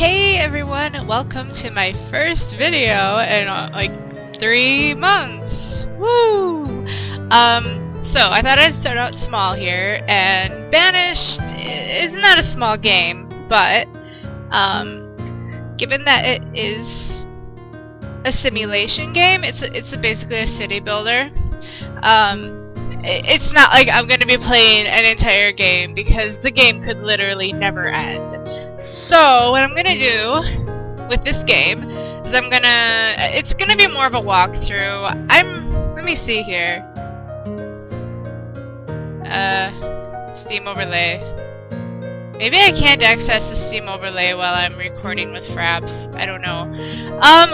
Hey everyone, welcome to my first video in like 3 months. Woo! So I thought I'd start out small here, and Banished is not a small game, but given that it is a simulation game, it's basically a city builder. It's not like I'm gonna be playing an entire game because the game could literally never end. So what I'm gonna do with this game is it's gonna be more of a walkthrough. Let me see here. Steam overlay. Maybe I can't access the Steam overlay while I'm recording with Fraps. I don't know.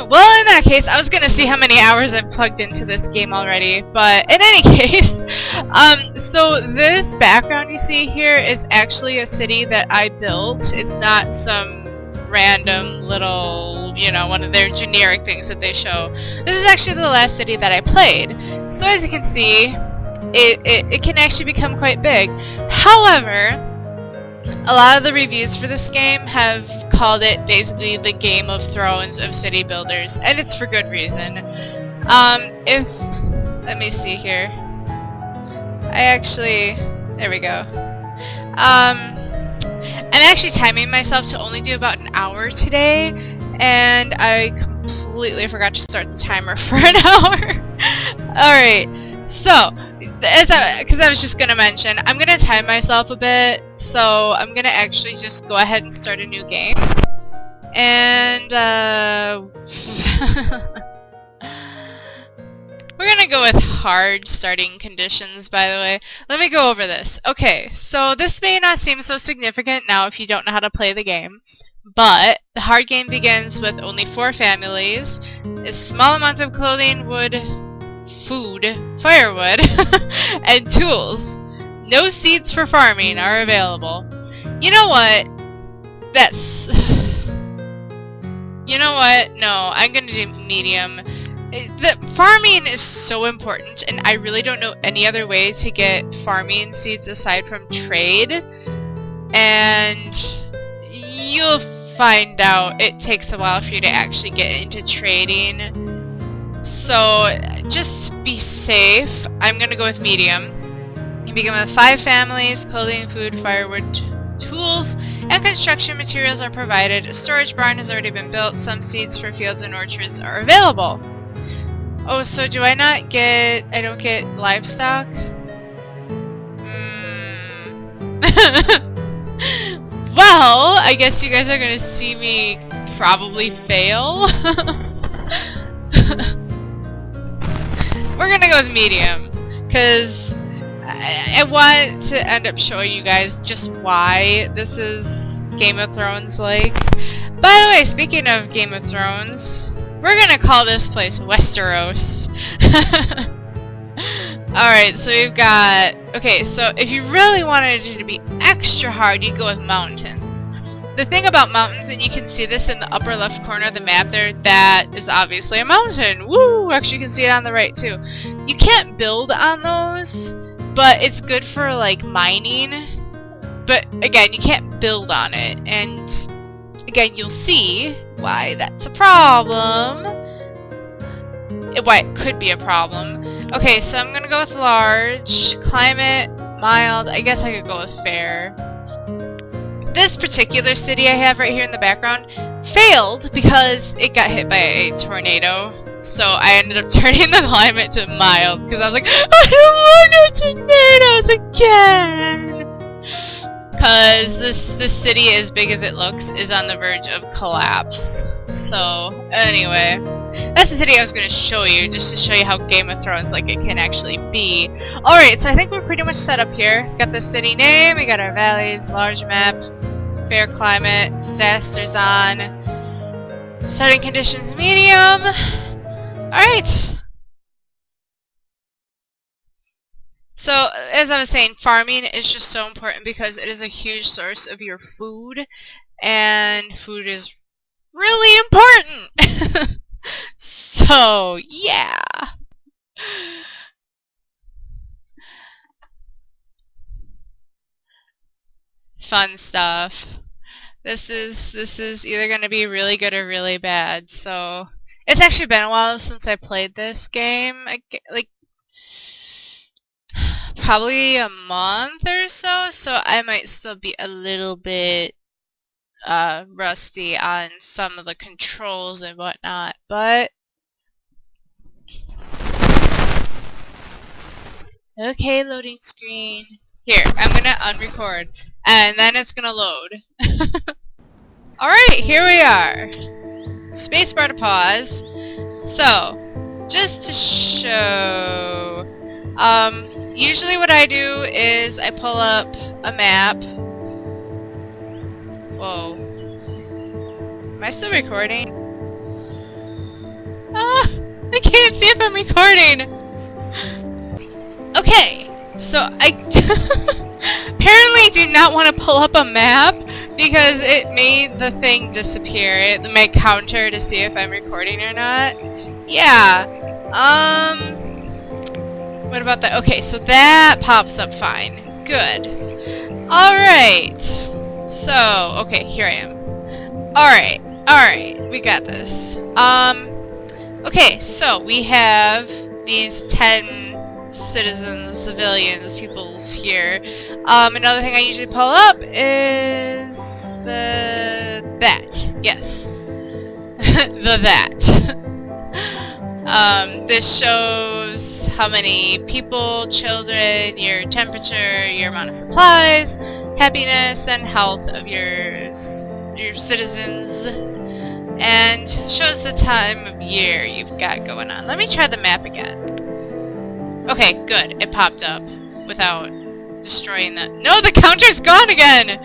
Well, in that case, I was gonna see how many hours I've plugged into this game already, but in any case, so this background you see here is actually a city that I built. It's not some random little, one of their generic things that they show. This is actually the last city that I played. So as you can see, it can actually become quite big. However, a lot of the reviews for this game have called it basically the Game of Thrones of city builders, and it's for good reason. Let me see here. There we go. I'm actually timing myself to only do about an hour today, and I completely forgot to start the timer for an hour. Alright, so, because I was just going to mention, I'm going to time myself a bit, so I'm going to actually just go ahead and start a new game. And, we're going to go with hard starting conditions, by the way. Let me go over this. Okay, so this may not seem so significant now if you don't know how to play the game, but the hard game begins with only 4 families, a small amount of clothing, wood, food, firewood, and tools. No seeds for farming are available. You know what? You know what? No, I'm gonna do medium. The farming is so important, and I really don't know any other way to get farming seeds aside from trade. And you'll find out it takes a while for you to actually get into trading. So just be safe. I'm gonna go with medium. You begin with 5 families, clothing, food, firewood, tools, and construction materials are provided. A storage barn has already been built. Some seeds for fields and orchards are available. Oh, so I don't get livestock? Well, I guess you guys are gonna see me probably fail. We're gonna go with medium, because I want to end up showing you guys just why this is Game of Thrones like. By the way, speaking of Game of Thrones, we're gonna call this place Westeros. Alright, so we've got... Okay, so if you really wanted it to be extra hard, you go with mountains. The thing about mountains, and you can see this in the upper left corner of the map there, that is obviously a mountain. Woo! Actually, you can see it on the right, too. You can't build on those, but it's good for, like, mining. But, again, you can't build on it. And, again, you'll see why that's a problem. Why it could be a problem. Okay, so I'm gonna go with large. Climate, mild. I guess I could go with fair. This particular city I have right here in the background failed because it got hit by a tornado. So I ended up turning the climate to mild because I was like, I don't want no tornadoes again. Because this city, as big as it looks, is on the verge of collapse. So anyway, that's the city I was going to show you, just to show you how Game of Thrones like it can actually be. Alright, so I think we're pretty much set up here. Got the city name, we got our valleys, large map, fair climate, disasters on, starting conditions medium. Alright. So, as I was saying, farming is just so important because it is a huge source of your food, and food is really important. So, yeah. Fun stuff. This is either going to be really good or really bad. So it's actually been a while since I played this game. Like probably a month or so. So I might still be a little bit rusty on some of the controls and whatnot. But okay, loading screen. Here, I'm gonna unrecord, and then it's gonna load. Alright, here we are. Spacebar to pause. So, just to show, usually what I do is I pull up a map. Whoa. Am I still recording? Ah, I can't see if I'm recording. Okay, so I apparently do not want to pull up a map because it made the thing disappear. It made counter to see if I'm recording or not. Yeah. What about that? Okay, so that pops up fine. Good. Alright. So, okay, here I am. Alright, we got this. Okay, so we have these 10 citizens, civilians, peoples here. Another thing I usually pull up is that. Yes. that. This shows how many people, children, your temperature, your amount of supplies, happiness, and health of your citizens, and shows the time of year you've got going on. Let me try the map again. Okay, good. It popped up without destroying the... No, the counter's gone again!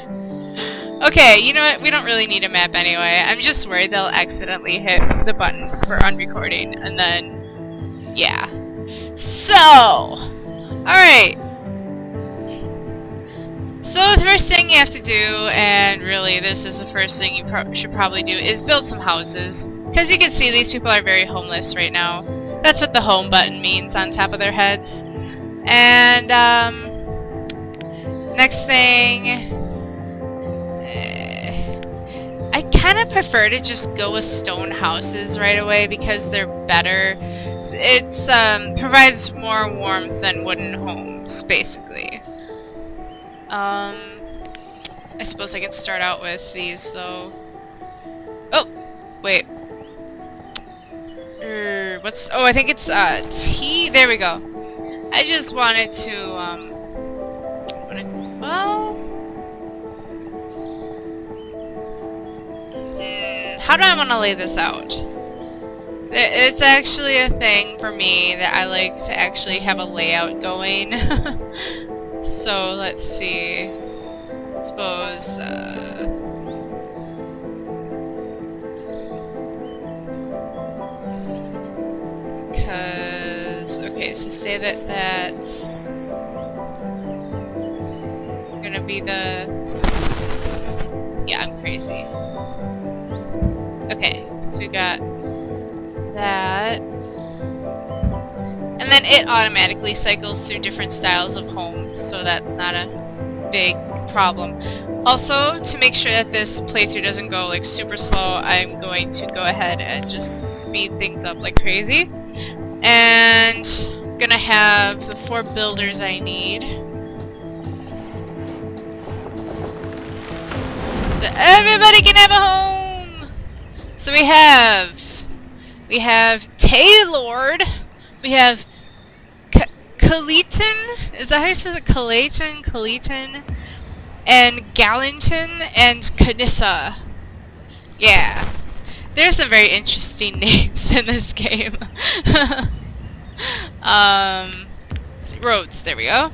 Okay, you know what? We don't really need a map anyway. I'm just worried they'll accidentally hit the button for unrecording, and then... yeah. So... alright. So the first thing you have to do, and really this is the first thing you should probably do, is build some houses. Because you can see these people are very homeless right now. That's what the home button means on top of their heads. And, next thing... I kind of prefer to just go with stone houses right away because they're better. It's, provides more warmth than wooden homes, basically. I suppose I can start out with these, though. Oh! Wait. What's... oh, I think it's, T... there we go. I just wanted to, well... how do I want to lay this out? It's actually a thing for me that I like to actually have a layout going. So, let's see. I suppose, because, okay, so say that that's gonna be the... yeah, I'm crazy. Okay, so we got that. And then it automatically cycles through different styles of homes, so that's not a big problem. Also, to make sure that this playthrough doesn't go like super slow, I'm going to go ahead and just speed things up like crazy. And I'm gonna have the 4 builders I need. So everybody can have a home! So we have Taylord, we have Caleton, is that how you say it? Caleton, and Gallatin, and Canissa. Yeah. There's some very interesting names in this game. Roads, there we go.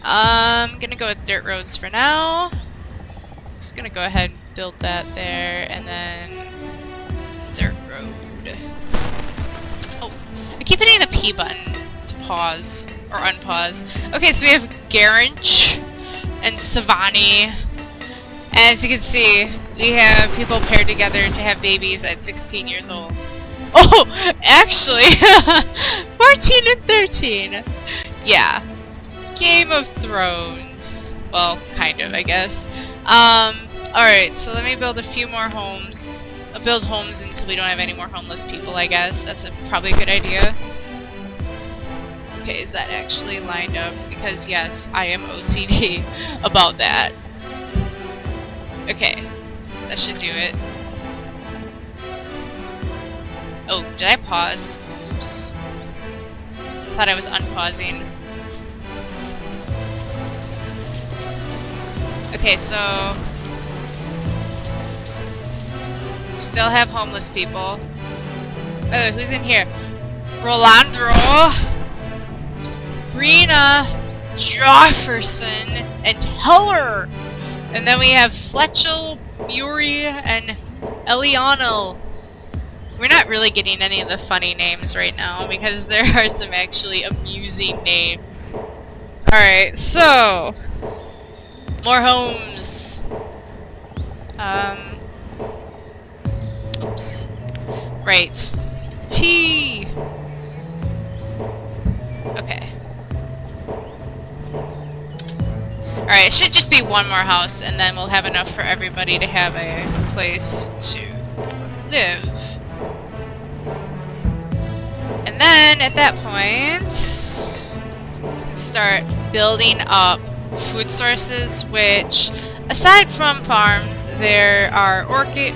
I'm gonna go with dirt roads for now. Just gonna go ahead and build that there, and then dirt road. Oh, I keep hitting the P button to pause or unpause. Okay, so we have Garanch and Savani. As you can see, we have people paired together to have babies at 16 years old. Oh, actually, 14 and 13. Yeah, Game of Thrones. Well, kind of, I guess. Alright, so let me build a few more homes. I'll build homes until we don't have any more homeless people, I guess. That's probably a good idea. Okay, is that actually lined up? Because yes, I am OCD about that. Okay, that should do it. Oh, did I pause? Oops. Thought I was unpausing. Okay, so still have homeless people. Oh, who's in here? Rolandro, Rena, Jefferson, and Heller. And then we have Fletchel, Muri, and Eliano. We're not really getting any of the funny names right now because there are some actually amusing names. Alright, so more homes. Oops. Right. T. Okay. Alright, it should just be one more house and then we'll have enough for everybody to have a place to live. And then at that point, start building up food sources, which aside from farms, there are orchards,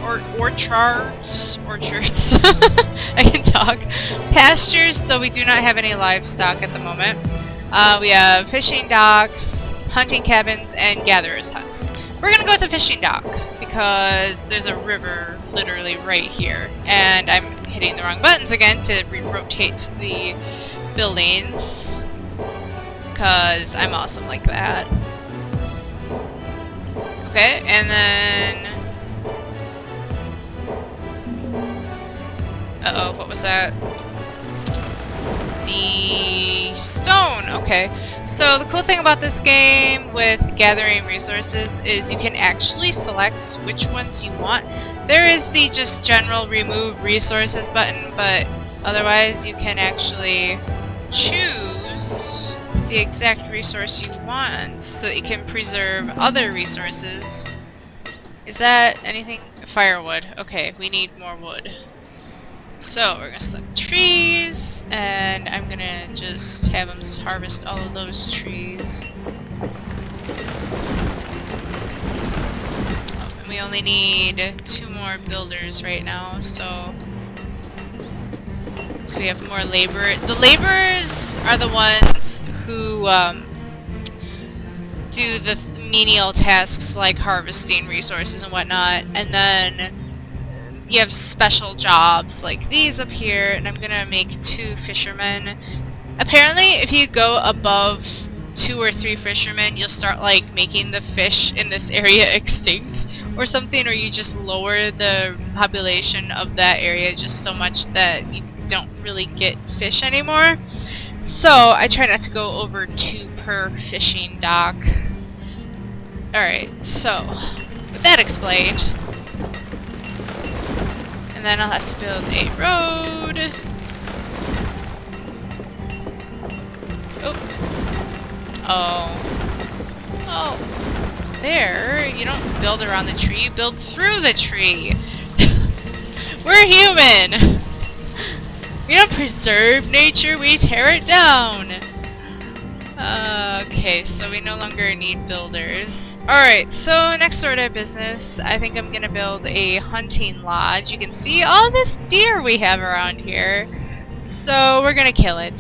I can talk, pastures, though we do not have any livestock at the moment. We have fishing docks, hunting cabins, and gatherers' huts. We're gonna go with the fishing dock because there's a river literally right here, and I'm hitting the wrong buttons again to rotate the buildings because I'm awesome like that. Okay, and then uh-oh, what was that? The stone, okay. So the cool thing about this game with gathering resources is you can actually select which ones you want. There is the just general remove resources button, but otherwise you can actually choose the exact resource you want so that you can preserve other resources. Is that anything? Firewood. Okay, we need more wood. So we're gonna select trees, and I'm gonna just have them harvest all of those trees. Oh, and we only need 2 more builders right now, so we have more labor. The laborers are the ones who do the menial tasks like harvesting resources and whatnot, and then you have special jobs like these up here, and I'm gonna make 2 fishermen. Apparently, if you go above 2 or 3 fishermen, you'll start like making the fish in this area extinct or something, or you just lower the population of that area just so much that you don't really get fish anymore. So I try not to go over 2 per fishing dock. Alright, so with that explained, and then I'll have to build a road. Oh, there, you don't build around the tree, you build through the tree. We're human. We don't preserve nature, we tear it down. Okay, so we no longer need builders. Alright, so next order of business, I think I'm gonna build a hunting lodge. You can see all this deer we have around here. So we're gonna kill it.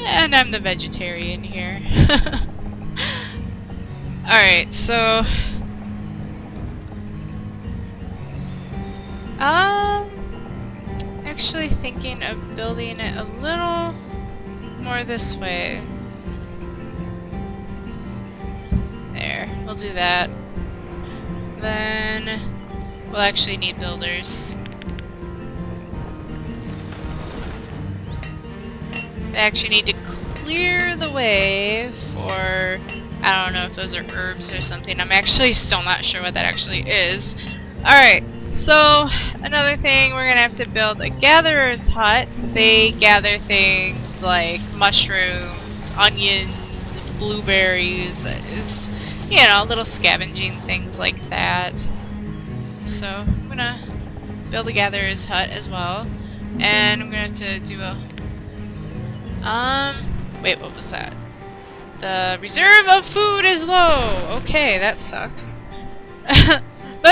And I'm the vegetarian here. Alright, so actually thinking of building it a little more this way. There, we'll do that. Then we'll actually need builders. They actually need to clear the way for, I don't know if those are herbs or something. I'm actually still not sure what that actually is. Alright, so another thing, we're gonna have to build a gatherer's hut. They gather things like mushrooms, onions, blueberries. you know, little scavenging things like that. So I'm gonna build a gatherer's hut as well, and I'm gonna have to do a wait, what was that? The reserve of food is low. Okay, that sucks.